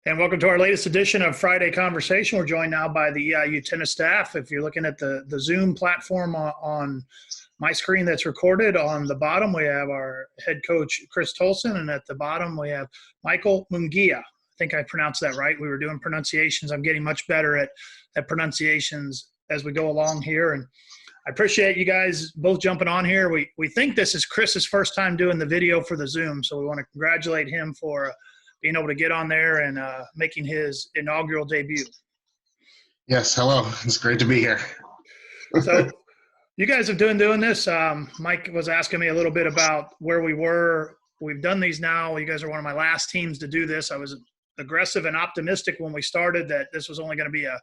And welcome to our latest edition of Friday Conversation. We're joined now by the EIU tennis staff. If you're looking at the Zoom platform on my screen that's recorded, on the bottom we have our head coach, Chris Tolson, and at the bottom we have Michael Mungia. I think I pronounced that right. We were doing pronunciations. I'm getting much better at pronunciations as we go along here. And I appreciate you guys both jumping on here. We think this is Chris's first time doing the video for the Zoom, so we want to congratulate him for being able to get on there and making his inaugural debut. Yes, hello. It's great to be here. So you guys have been doing this. Mike was asking me a little bit about where we were. We've done these now. You guys are one of my last teams to do this. I was aggressive and optimistic when we started that this was only going to be a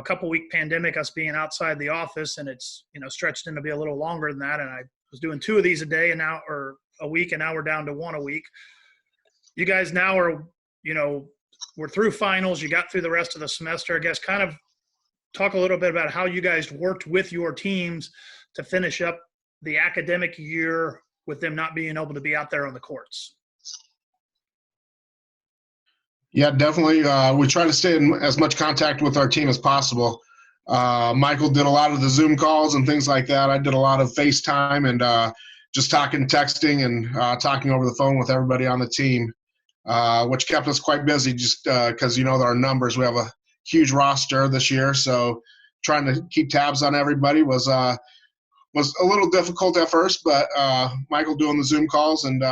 couple-week pandemic, us being outside the office, and it's stretched into be a little longer than that. And I was doing 2 of these a day or a week, and now we're down to 1 a week. You guys now are, we're through finals. You got through the rest of the semester. I guess kind of talk a little bit about how you guys worked with your teams to finish up the academic year with them not being able to be out there on the courts. Yeah, definitely. We try to stay in as much contact with our team as possible. Michael did a lot of the Zoom calls and things like that. I did a lot of FaceTime and just texting and talking over the phone with everybody on the team. Which kept us quite busy just because, our numbers. We have a huge roster this year, so trying to keep tabs on everybody was a little difficult at first, but Michael doing the Zoom calls and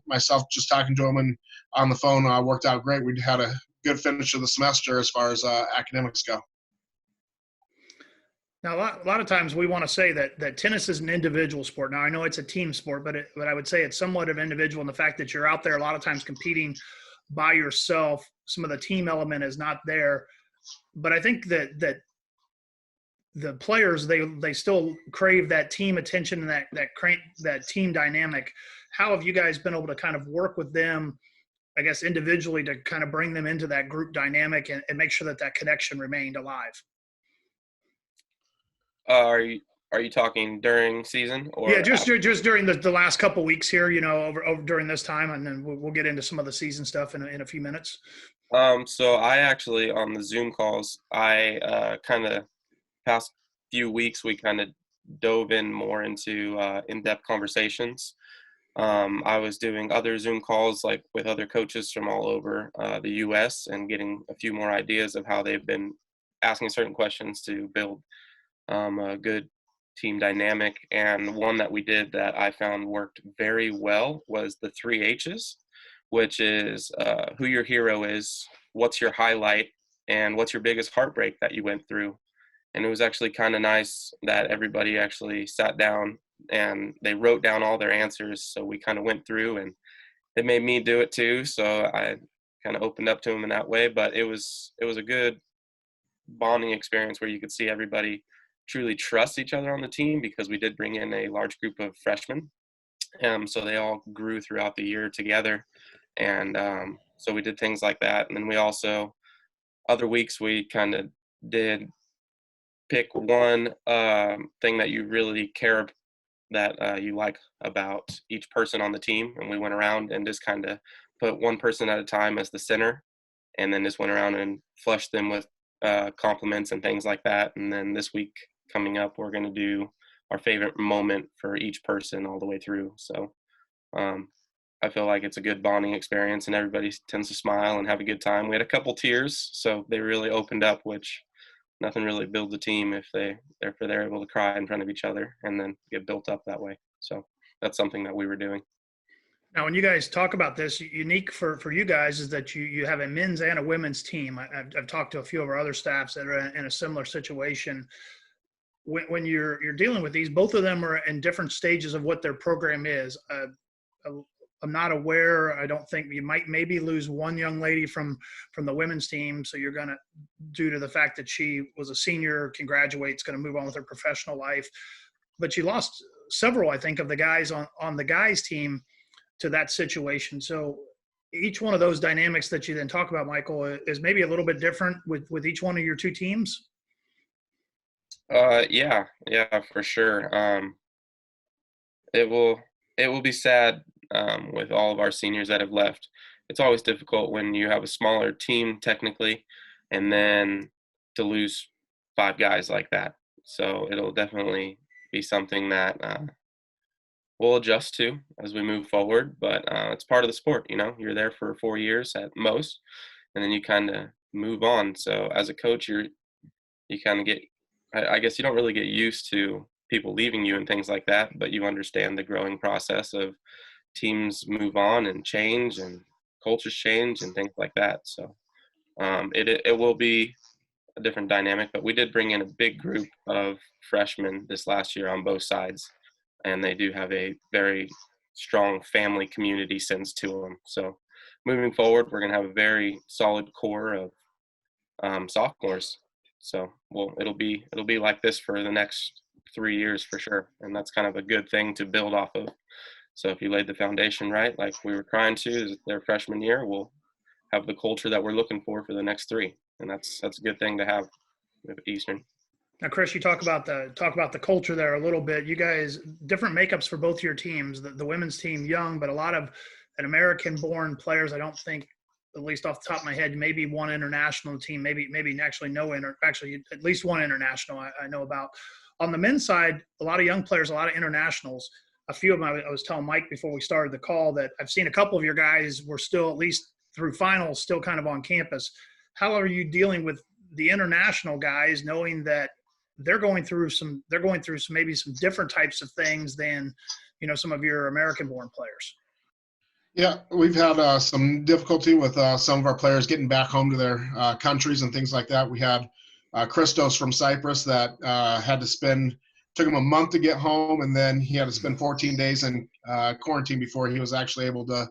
myself just talking to him and on the phone worked out great. We had a good finish of the semester as far as academics go. Now, a lot of times we want to say that tennis is an individual sport. Now, I know it's a team sport, but I would say it's somewhat of individual in the fact that you're out there a lot of times competing by yourself. Some of the team element is not there. But I think that the players, they still crave that team attention and that team dynamic. How have you guys been able to kind of work with them, I guess, individually to kind of bring them into that group dynamic and make sure that connection remained alive? Are you talking during season or? Yeah, just during the last couple weeks here, over during this time, and then we'll get into some of the season stuff in a few minutes. So I actually on the Zoom calls, I kind of past few weeks we kind of dove in more into in-depth conversations. I was doing other Zoom calls like with other coaches from all over the U.S. and getting a few more ideas of how they've been asking certain questions to build a good team dynamic. And one that we did that I found worked very well was the 3 H's, which is who your hero is, what's your highlight, and what's your biggest heartbreak that you went through. And it was actually kind of nice that everybody actually sat down and they wrote down all their answers. So we kind of went through and they made me do it too. So I kind of opened up to them in that way, but it was a good bonding experience where you could see everybody truly trust each other on the team because we did bring in a large group of freshmen. So they all grew throughout the year together. And so we did things like that. And then we also, other weeks, we kind of did pick one thing that you really care that you like about each person on the team. And we went around and just kind of put one person at a time as the center and then just went around and flushed them with compliments and things like that. And then this week coming up, we're going to do our favorite moment for each person all the way through. So I feel like it's a good bonding experience and everybody tends to smile and have a good time. We had a couple tears, so they really opened up, which nothing really builds a team if they're able to cry in front of each other and then get built up that way. So that's something that we were doing. Now, when you guys talk about this, unique for you guys is that you have a men's and a women's team. I've talked to a few of our other staffs that are in a similar situation. When you're dealing with these, both of them are in different stages of what their program is. I'm not aware. I don't think you might maybe lose one young lady from the women's team. So you're going to, due to the fact that she was a senior, can graduate, is going to move on with her professional life. But you lost several, I think, of the guys on the guys team to that situation. So each one of those dynamics that you then talk about, Michael, is maybe a little bit different with each one of your 2 teams. Yeah, for sure. It will be sad with all of our seniors that have left it's always difficult when you have a smaller team technically, and then to lose 5 guys like that. So it'll definitely be something that we'll adjust to as we move forward. But it's part of the sport, you know. You're there for 4 years at most, and then you kind of move on. So as a coach, you kind of get, I guess you don't really get used to people leaving you and things like that, but you understand the growing process of teams move on and change and cultures change and things like that. So it will be a different dynamic, but we did bring in a big group of freshmen this last year on both sides, and they do have a very strong family community sense to them. So moving forward, we're going to have a very solid core of sophomores. So it'll be like this for the next 3 years for sure, and that's kind of a good thing to build off of. So if you laid the foundation right, like we were trying to, is their freshman year, we'll have the culture that we're looking for the next 3, and that's a good thing to have with Eastern. Now, Chris, you talk about the culture there a little bit. You guys, different makeups for both your teams. The women's team, young, but a lot of an American-born players. I don't think, at least off the top of my head, maybe one international team, maybe actually actually at least one international I know about. On the men's side, a lot of young players, a lot of internationals. A few of them, I was telling Mike before we started the call that I've seen a couple of your guys were still, at least through finals, still kind of on campus. How are you dealing with the international guys, knowing that they're going through some maybe some different types of things than, you know, some of your American-born players? Yeah, we've had some difficulty with some of our players getting back home to their countries and things like that. We had Christos from Cyprus that took him a month to get home, and then he had to spend 14 days in quarantine before he was actually able to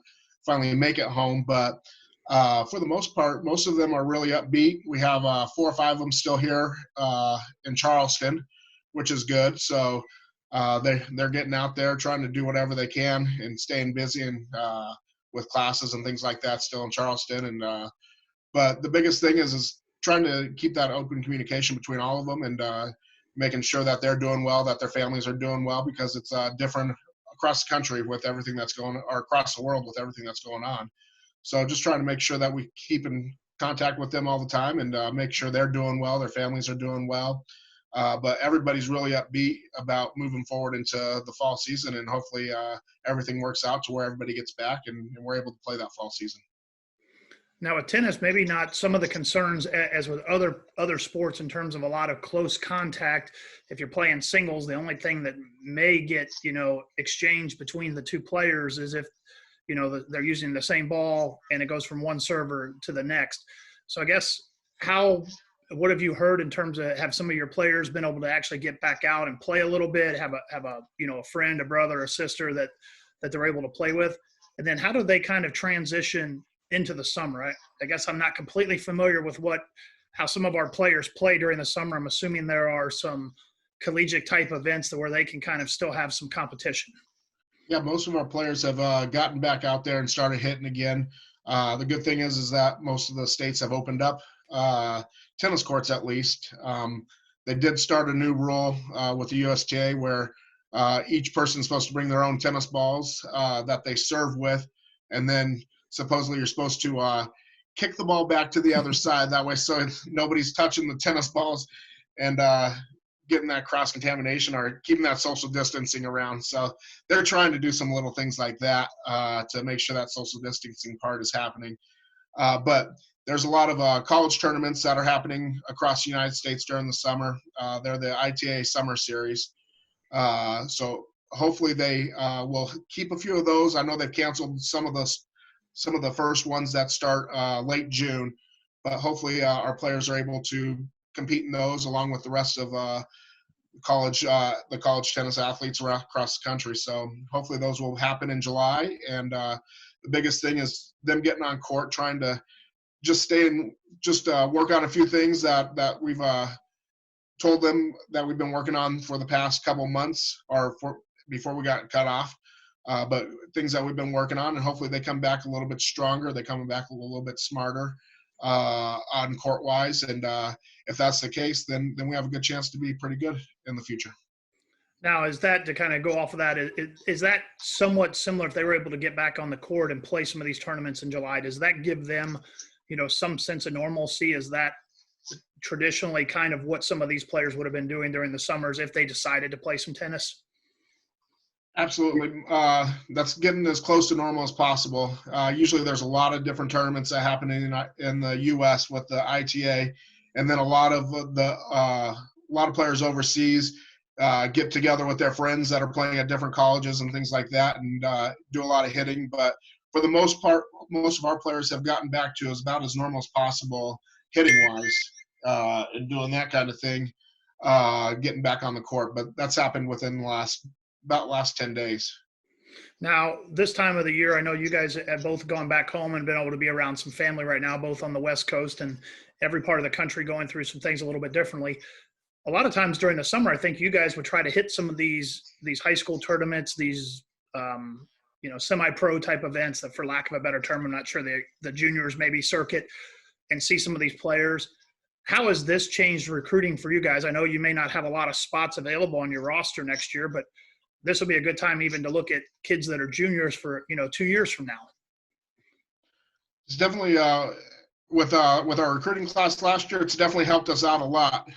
finally make it home. But for the most part, most of them are really upbeat. We have 4 or 5 of them still here in Charleston, which is good. So they're getting out there trying to do whatever they can and staying busy and with classes and things like that still in Charleston. And but the biggest thing is trying to keep that open communication between all of them and making sure that they're doing well, that their families are doing well, because it's different across the country with everything that's going, or across the world with everything that's going on. So just trying to make sure that we keep in contact with them all the time and make sure they're doing well, their families are doing well. But everybody's really upbeat about moving forward into the fall season, and hopefully everything works out to where everybody gets back and we're able to play that fall season. Now with tennis, maybe not some of the concerns as with other sports in terms of a lot of close contact. If you're playing singles, the only thing that may get, you know, exchanged between the two players is if, you know, they're using the same ball and it goes from one server to the next. So I guess what have you heard in terms of, have some of your players been able to actually get back out and play a little bit, have a you know, a friend, a brother, a sister that they're able to play with? And then how do they kind of transition into the summer? I guess I'm not completely familiar with how some of our players play during the summer. I'm assuming there are some collegiate type events where they can kind of still have some competition. Yeah, most of our players have gotten back out there and started hitting again. The good thing is that most of the states have opened up tennis courts, at least. They did start a new rule with the USTA where each person's supposed to bring their own tennis balls that they serve with, and then supposedly you're supposed to kick the ball back to the other side. That way, so nobody's touching the tennis balls and getting that cross-contamination or keeping that social distancing around. So they're trying to do some little things like that to make sure that social distancing part is happening. But there's a lot of college tournaments that are happening across the United States during the summer. They're the ITA Summer Series. So hopefully they will keep a few of those. I know they've canceled some of the first ones that start late June, but hopefully our players are able to compete in those along with the rest of the college tennis athletes across the country. So hopefully those will happen in July. And the biggest thing is them getting on court, trying to just work on a few things that we've told them that we've been working on for the past couple months or before we got cut off. But things that we've been working on, and hopefully they come back a little bit stronger. They come back a little bit smarter on court wise. And if that's the case, then we have a good chance to be pretty good in the future. Now, is that to kind of go off of that? Is that somewhat similar if they were able to get back on the court and play some of these tournaments in July? Does that give them, some sense of normalcy? Is that traditionally kind of what some of these players would have been doing during the summers if they decided to play some tennis? Absolutely. That's getting as close to normal as possible. Usually there's a lot of different tournaments that happen in the U.S. with the ITA, and then a lot of players overseas get together with their friends that are playing at different colleges and things like that, and do a lot of hitting. But for the most part, most of our players have gotten back to as about as normal as possible hitting-wise, and doing that kind of thing, getting back on the court. But that's happened within the last 10 days. Now, this time of the year, I know you guys have both gone back home and been able to be around some family right now, both on the West Coast and every part of the country going through some things a little bit differently. A lot of times during the summer, I think you guys would try to hit some of these high school tournaments, these semi-pro type events that, for lack of a better term, I'm not sure the juniors maybe circuit, and see some of these players. How has this changed recruiting for you guys? I know you may not have a lot of spots available on your roster next year, but this will be a good time even to look at kids that are juniors for 2 years from now. It's definitely with our recruiting class last year, it's definitely helped us out a lot.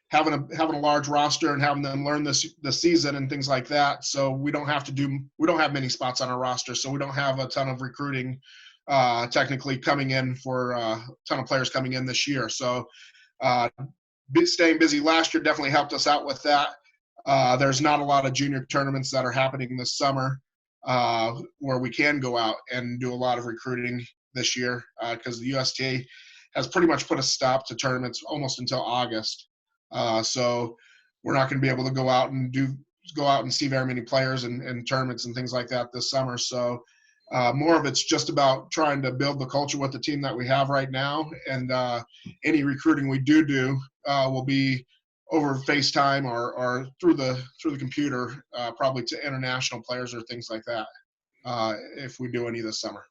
Having a large roster and having them learn the season and things like that. So we don't have many spots on our roster, so we don't have a ton of recruiting technically coming in for a ton of players coming in this year. So staying busy last year definitely helped us out with that. There's not a lot of junior tournaments that are happening this summer where we can go out and do a lot of recruiting this year because the USTA has pretty much put a stop to tournaments almost until August. So we're not going to be able to go out and see very many players and tournaments and things like that this summer. So more of it's just about trying to build the culture with the team that we have right now, and any recruiting we do will be over FaceTime or through the computer, probably to international players or things like that, if we do any this summer.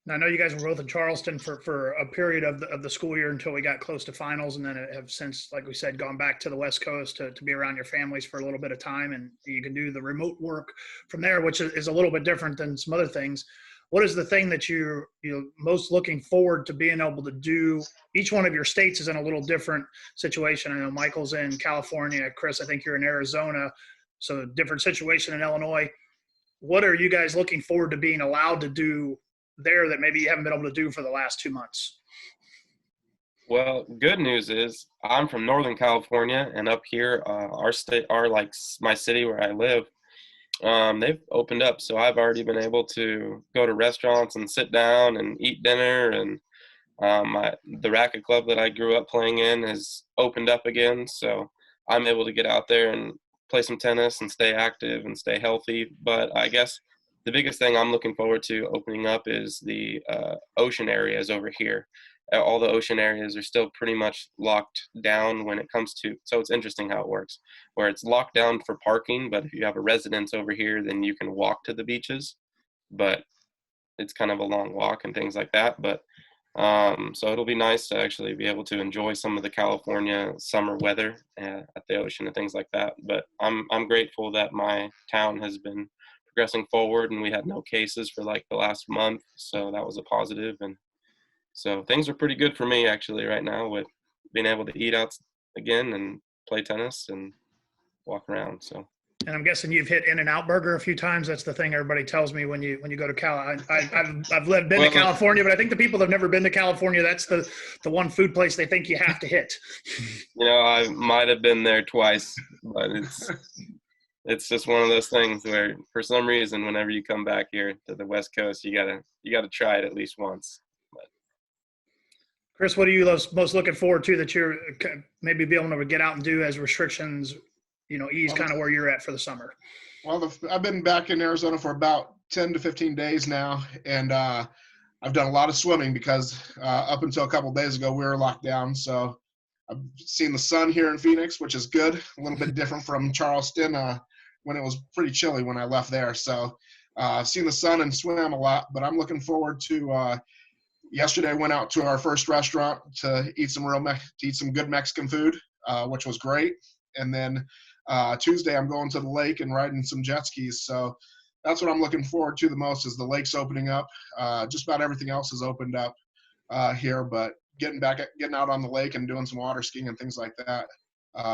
Now, I know you guys were both in Charleston for a period of the school year until we got close to finals, and then have since, like we said, gone back to the West Coast to be around your families for a little bit of time, and you can do the remote work from there, which is a little bit different than some other things. What is the thing that you're most looking forward to being able to do? Each one of your states is in a little different situation. I know Michael's in California. Chris, I think you're in Arizona, so different situation in Illinois. What are you guys looking forward to being allowed to do there that maybe you haven't been able to do for the last 2 months? Well, good news is I'm from Northern California, and up here, our state, my city where I live, they've opened up. So I've already been able to go to restaurants and sit down and eat dinner. And the racket club that I grew up playing in has opened up again. So I'm able to get out there and play some tennis and stay active and stay healthy. But I guess the biggest thing I'm looking forward to opening up is the ocean areas over here. All the ocean areas are still pretty much locked down when it comes to, so it's interesting how it works, where it's locked down for parking, but if you have a residence over here, then you can walk to the beaches, but it's kind of a long walk and things like that. But so it'll be nice to actually be able to enjoy some of the California summer weather at the ocean and things like that. But I'm grateful that my town has been progressing forward, and we had no cases for like the last month, so that was a positive. And so things are pretty good for me actually right now, with being able to eat out again and play tennis and walk around. So. And I'm guessing you've hit In-N-Out Burger a few times. That's the thing everybody tells me when you go to Cal. I've been to California, but I think the people that have never been to California, that's the one food place they think you have to hit. I might have been there twice, but it's just one of those things where for some reason, whenever you come back here to the West Coast, you gotta try it at least once. But. Chris, what are you most looking forward to that you're maybe be able to get out and do as restrictions, ease kind of where you're at for the summer? Well, I've been back in Arizona for about 10 to 15 days now, and I've done a lot of swimming because up until a couple of days ago, we were locked down. So I've seen the sun here in Phoenix, which is good, a little bit different from Charleston when it was pretty chilly when I left there. So I've seen the sun and swam a lot, but I'm looking forward to yesterday I went out to our first restaurant to eat some good Mexican food, which was great. And then Tuesday, I'm going to the lake and riding some jet skis. So that's what I'm looking forward to the most is the lake's opening up. Just about everything else is opened up here, but getting out on the lake and doing some water skiing and things like that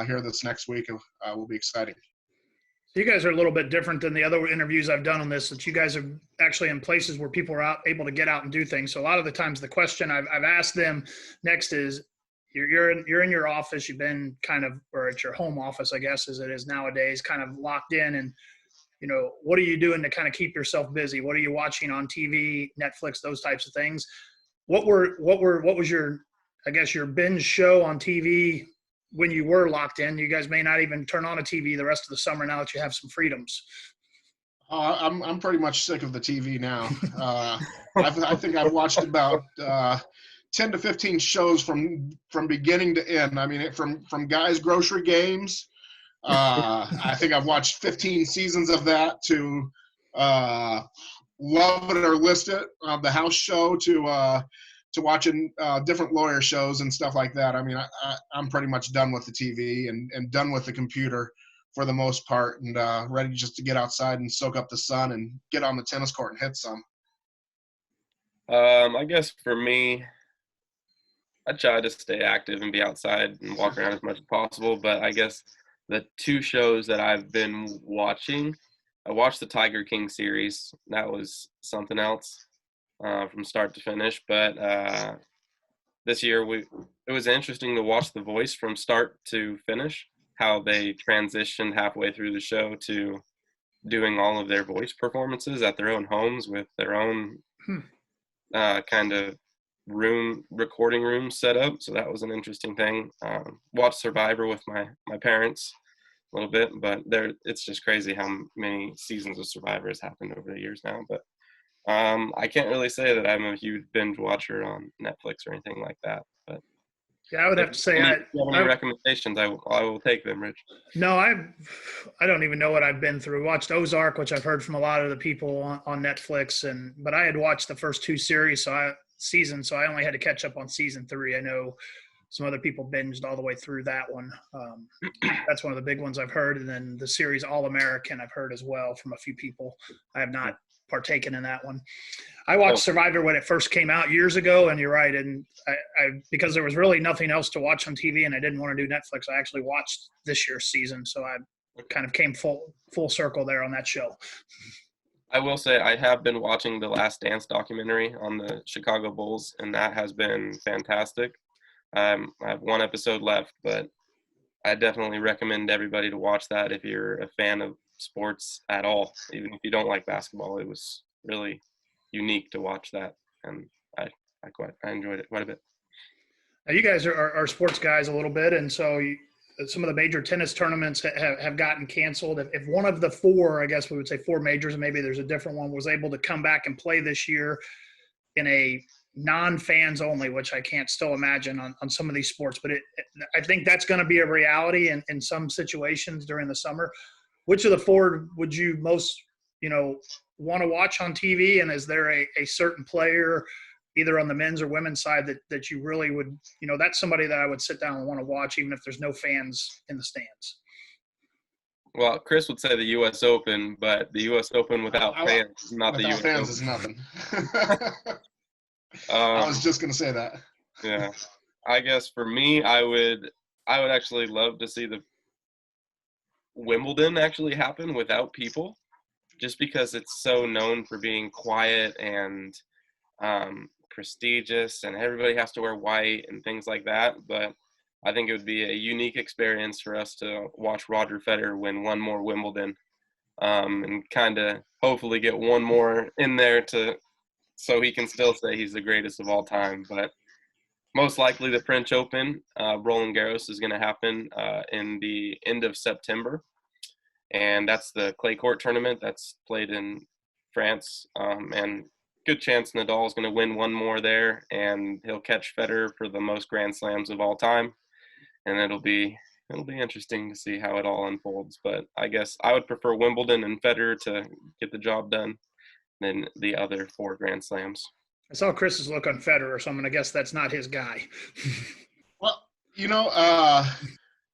here this next week will be exciting. You guys are a little bit different than the other interviews I've done on this, that you guys are actually in places where people are able to get out and do things. So a lot of the times the question I've asked them next is, you're in your office, you've been kind of, or at your home office, I guess, as it is nowadays, kind of locked in. And, you know, what are you doing to kind of keep yourself busy? What are you watching on TV, Netflix, those types of things? What was your, I guess, your binge show on TV when you were locked in? You guys may not even turn on a TV the rest of the summer now that you have some freedoms. I'm pretty much sick of the TV now. I think I've watched about 10 to 15 shows from beginning to end. I mean, from Guys Grocery Games. I think I've watched 15 seasons of that, to Love It or List It, the house show, to watching different lawyer shows and stuff like that. I mean, I'm pretty much done with the TV and done with the computer for the most part, and ready just to get outside and soak up the sun and get on the tennis court and hit some. I guess for me, I try to stay active and be outside and walk around as much as possible. But I guess the two shows that I've been watching, I watched the Tiger King series. That was something else from start to finish. But this year it was interesting to watch The Voice from start to finish, how they transitioned halfway through the show to doing all of their voice performances at their own homes with their own kind of recording room set up. So that was an interesting thing. Watched Survivor with my parents a little bit, but it's just crazy how many seasons of Survivor has happened over the years now. But I can't really say that I'm a huge binge watcher on Netflix or anything like that. But yeah, I would have to say, if you have any recommendations, I will take them, Rich. No, I don't even know what I've been through. Watched Ozark, which I've heard from a lot of the people on Netflix, but I had watched the first two series, so I only had to catch up on season 3. I know some other people binged all the way through that one. That's one of the big ones I've heard, and then the series All American I've heard as well from a few people. I have not partaken in that one. I watched Survivor when it first came out years ago, and you're right. And I because there was really nothing else to watch on TV, and I didn't want to do Netflix, I actually watched this year's season. So I kind of came full circle there on that show. I will say I have been watching the Last Dance documentary on the Chicago Bulls, and that has been fantastic. I have one episode left, but I definitely recommend everybody to watch that if you're a fan of sports at all. Even if you don't like basketball, it was really unique to watch that, and I enjoyed it quite a bit. Now, you guys are sports guys a little bit, and so some of the major tennis tournaments have gotten canceled. If one of the four, I guess we would say 4 majors, and maybe there's a different one, was able to come back and play this year in a non-fans only, which I can't still imagine on some of these sports, but I think that's going to be a reality in some situations during the summer. Which of the 4 would you most, want to watch on TV? And is there a certain player, either on the men's or women's side, that you really would, that's somebody that I would sit down and want to watch, even if there's no fans in the stands? Well, Chris would say the U.S. Open, but the U.S. Open without fans is not the U.S. fans Open. is nothing. I was just going to say that. Yeah. I guess for me, I would actually love to see the Wimbledon actually happen without people, just because it's so known for being quiet and prestigious, and everybody has to wear white and things like that. But I think it would be a unique experience for us to watch Roger Federer win one more Wimbledon, and kind of hopefully get one more in there so he can still say he's the greatest of all time. But most likely the French Open, Roland Garros, is going to happen in the end of September. And that's the clay court tournament that's played in France. And good chance Nadal is going to win one more there, and he'll catch Federer for the most Grand Slams of all time. And it'll be interesting to see how it all unfolds. But I guess I would prefer Wimbledon and Federer to get the job done than the other 4 Grand Slams. I saw Chris's look on Federer, so I'm going to guess that's not his guy. Well,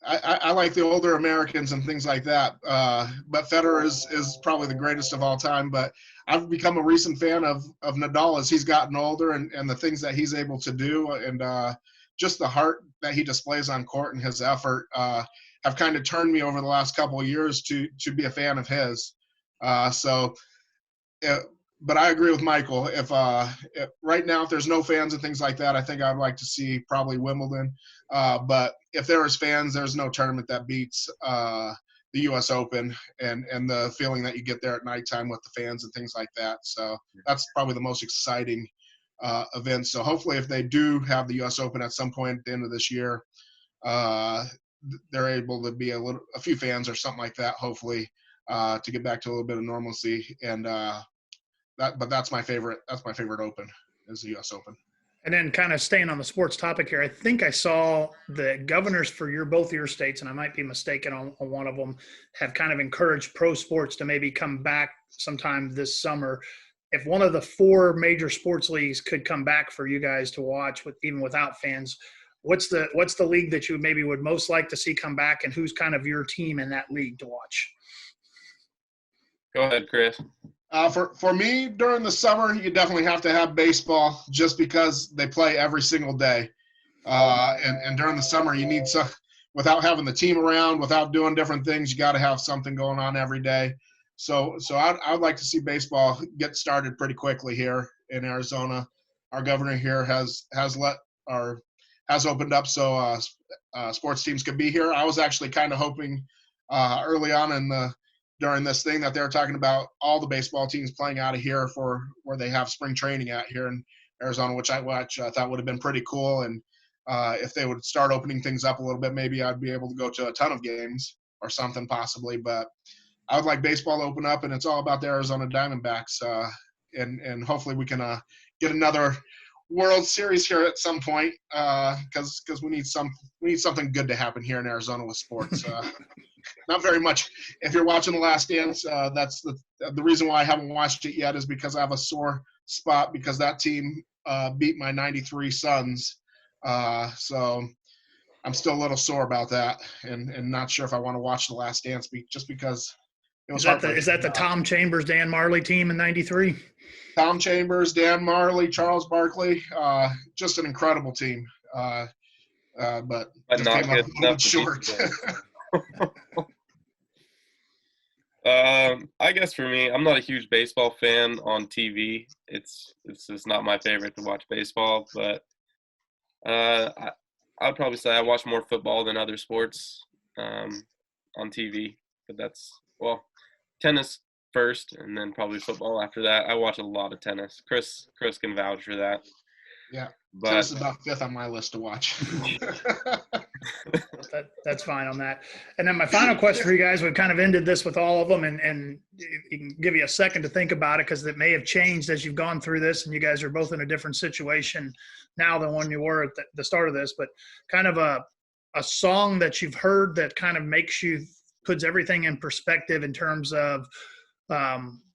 I like the older Americans and things like that. But Federer is probably the greatest of all time. But I've become a recent fan of Nadal as he's gotten older and the things that he's able to do and just the heart that he displays on court and his effort have kind of turned me over the last couple of years to be a fan of his. So but I agree with Michael. If right now, if there's no fans and things like that, I think I'd like to see probably Wimbledon. But if there is fans, there's no tournament that beats the U.S. Open and the feeling that you get there at nighttime with the fans and things like that. So that's probably the most exciting event. So hopefully, if they do have the U.S. Open at some point at the end of this year, they're able to be a few fans or something like that. Hopefully, to get back to a little bit of normalcy and. But that's my favorite. That's my favorite Open is the U.S. Open. And then kind of staying on the sports topic here, I think I saw the governors for both your states, and I might be mistaken on one of them, have kind of encouraged pro sports to maybe come back sometime this summer. If one of the 4 major sports leagues could come back for you guys to watch, even without fans, what's the league that you maybe would most like to see come back, and who's kind of your team in that league to watch? Go ahead, Chris. For me, during the summer, you definitely have to have baseball just because they play every single day. And during the summer, you need some, without having the team around, without doing different things, you got to have something going on every day. So I would like to see baseball get started pretty quickly here in Arizona. Our governor here has opened up so sports teams could be here. I was actually kind of hoping early on during this thing that they were talking about all the baseball teams playing out of here for where they have spring training at here in Arizona, which I thought would have been pretty cool. And if they would start opening things up a little bit, maybe I'd be able to go to a ton of games or something possibly. But I would like baseball to open up, and it's all about the Arizona Diamondbacks. And hopefully we can get another World Series here at some point because we need something good to happen here in Arizona with sports. Not very much. If you're watching The Last Dance, that's the reason why I haven't watched it yet is because I have a sore spot because that team beat my '93 Suns. So I'm still a little sore about that and not sure if I want to watch The Last Dance just because it was heartbreaking. Is that the Tom Chambers, Dan Marley team in '93? Tom Chambers, Dan Marley, Charles Barkley, just an incredible team. But just not came up good a little enough bit short. I guess for me, I'm not a huge baseball fan on TV. It's just not my favorite to watch baseball, but I'd probably say I watch more football than other sports on TV. But tennis first, and then probably football after that. I watch a lot of tennis. Chris can vouch for that. Yeah, but tennis is about 5th on my list to watch. That's fine on that. And then my final question for you guys, we've kind of ended this with all of them, and you can give you a second to think about it because it may have changed as you've gone through this, and you guys are both in a different situation now than when you were at the start of this. But kind of a song that you've heard that kind of puts everything in perspective in terms of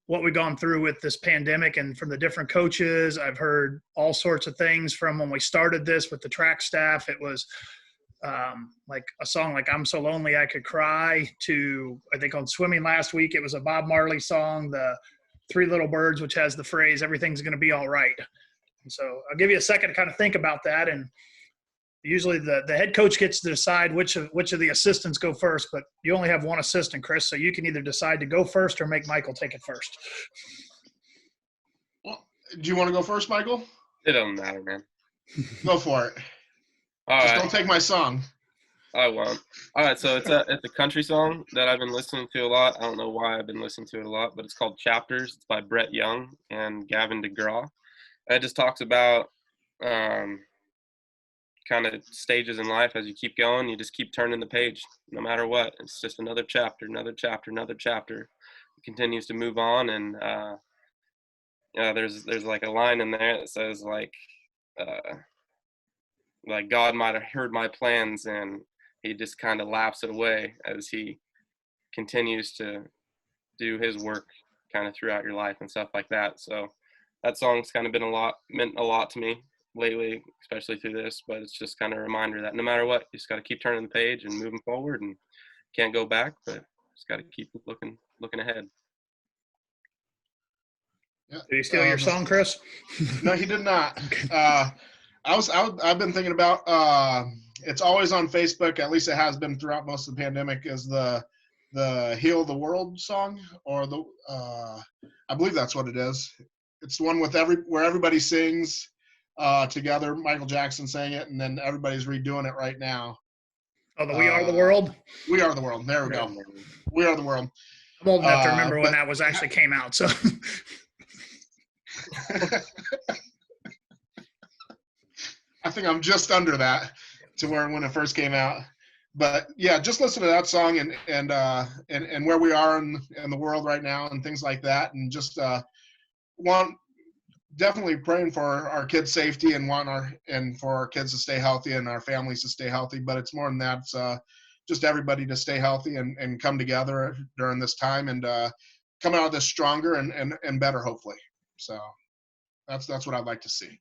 what we've gone through with this pandemic and from the different coaches. I've heard all sorts of things from when we started this with the track staff. It was like a song like I'm So Lonely I Could Cry to, I think on swimming last week, it was a Bob Marley song, the Three Little Birds, which has the phrase, everything's going to be all right. And so I'll give you a second to kind of think about that. And usually the head coach gets to decide which of the assistants go first, but you only have one assistant, Chris, so you can either decide to go first or make Michael take it first. Well, do you want to go first, Michael? it doesn't matter, man. Go for it. All Just right. don't take my song. I won't. All right, so it's a country song that I've been listening to a lot. I don't know why I've been listening to it a lot, but it's called Chapters. It's by Brett Young and Gavin DeGraw. And it just talks about kind of stages in life as you keep going. You just keep turning the page no matter what. It's just another chapter, another chapter, another chapter. It continues to move on, and there's like a line in there that says like God might have heard my plans, and he just kind of laughs it away as he continues to do his work kind of throughout your life and stuff like that. So that song's kind of meant a lot to me lately, especially through this, but it's just kind of a reminder that no matter what, you just got to keep turning the page and moving forward, and can't go back, but just got to keep looking ahead. Yeah. Did he steal your song, Chris? No, he did not. I've been thinking about, it's always on Facebook, at least it has been throughout most of the pandemic, is the Heal the World song, or I believe that's what it is. It's the one with where everybody sings together. Michael Jackson sang it, and then everybody's redoing it right now. Oh, the We Are the World? We Are the World. There we go. We Are the World. I'm old enough to remember when that was actually came out, so. I think I'm just under that to where when it first came out. But yeah, just listen to that song and where we are in the world right now and things like that, and just definitely praying for our kids' safety and for our kids to stay healthy and our families to stay healthy. But it's more than that. It's just everybody to stay healthy and come together during this time and come out of this stronger and better, hopefully. So that's what I'd like to see.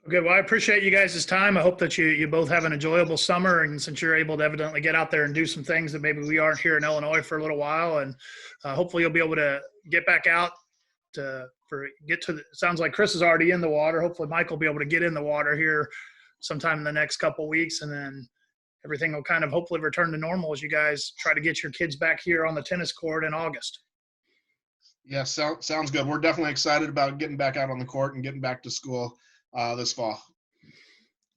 Okay, well, I appreciate you guys' time. I hope that you both have an enjoyable summer, and since you're able to evidently get out there and do some things that maybe we aren't here in Illinois for a little while, and hopefully you'll be able to get back out it sounds like Chris is already in the water. Hopefully Mike will be able to get in the water here sometime in the next couple weeks, and then everything will kind of hopefully return to normal as you guys try to get your kids back here on the tennis court in August. Yeah, sounds good. We're definitely excited about getting back out on the court and getting back to school this fall.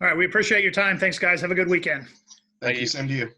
All right, we appreciate your time. Thanks, guys. Have a good weekend. Thank you. Same to you.